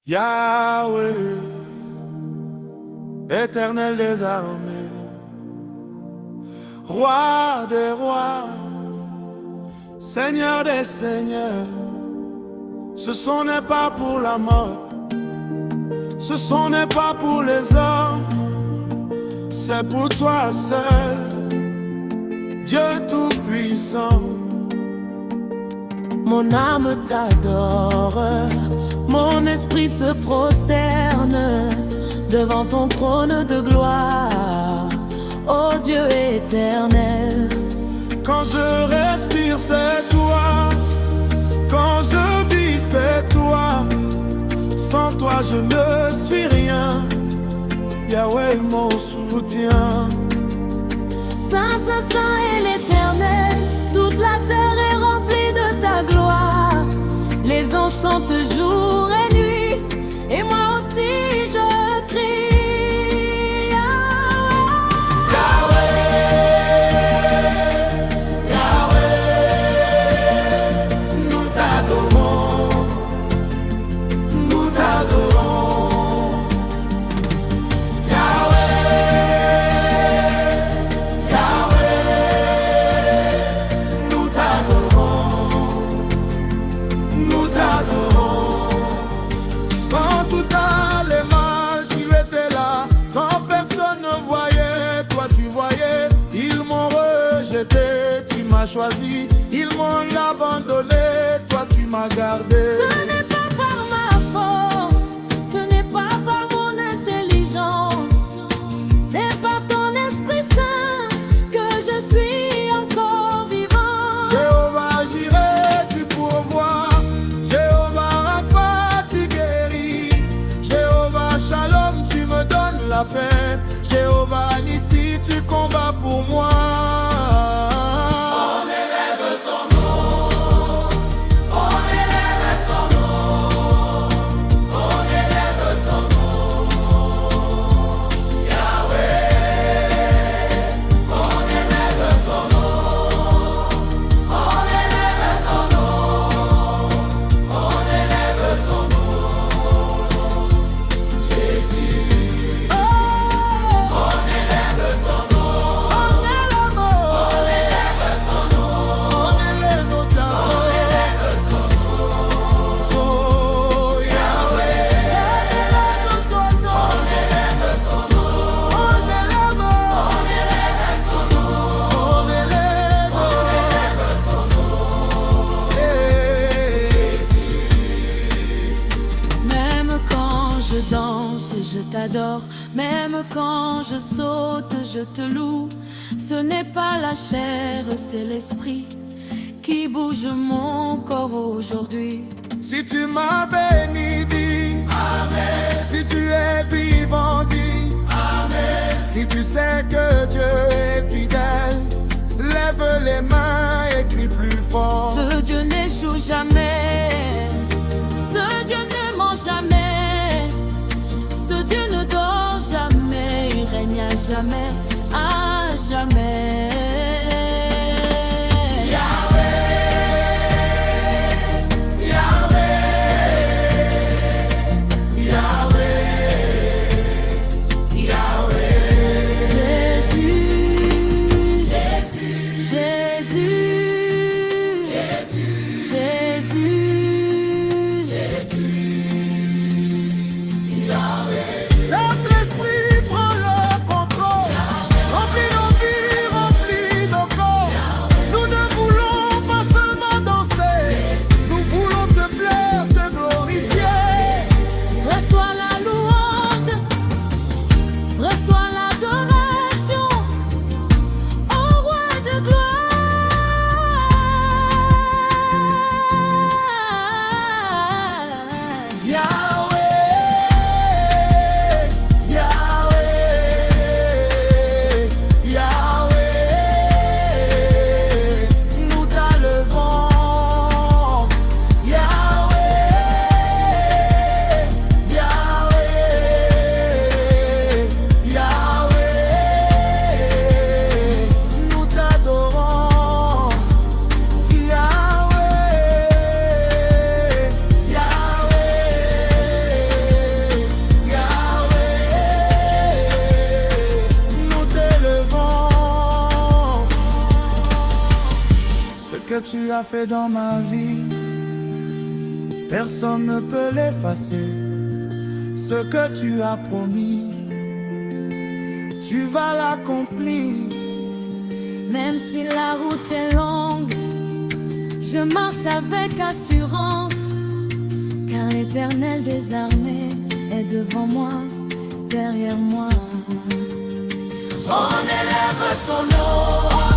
Yahweh, Éternel des armées, Roi des rois, Seigneur des seigneurs, ce son n'est pas pour la mort, ce son n'est pas pour les hommes, c'est pour toi seul, Dieu tout-puissant. Mon âme t'adore, mon esprit se prosterne devant ton trône de gloire, ô Dieu éternel. Quand je respire, c'est toi, quand je vis, c'est toi, sans toi je ne suis rien, Yahweh mon soutien. Saint, Saint, Saint est l'éternel, toute la terre est remplie de ta gloire. Les anges chantent jour et nuit, et moi aussi je crie. Tu m'as choisi, ils m'ont abandonné, toi tu m'as gardé. Ce n'est pas par ma force, ce n'est pas par mon intelligence, c'est par ton Esprit Saint que je suis encore vivant. Jéhovah Jireh, tu pourvois, Jéhovah Rapha, tu guéris, Jéhovah Shalom, tu me donnes la paix, Jéhovah Nissi, tu combats pour moi. Je danse, je t'adore, même quand je saute, je te loue. Ce n'est pas la chair, c'est l'esprit qui bouge mon corps aujourd'hui. Si tu m'as béni, dis Amen. Si tu es vivant, dis Amen. Si tu sais que Dieu est fidèle, lève les mains et crie plus fort. Ce Dieu n'échoue jamais, ce Dieu ne ment jamais. Ce Dieu ne dort jamais, il règne à jamais, à jamais. Saint-Esprit, prends le contrôle, remplis nos vies, remplis que tu as fait dans ma vie, personne ne peut l'effacer. Ce que tu as promis, tu vas l'accomplir. Même si la route est longue, je marche avec assurance, car l'Éternel des armées est devant moi, derrière moi. On élève ton nom.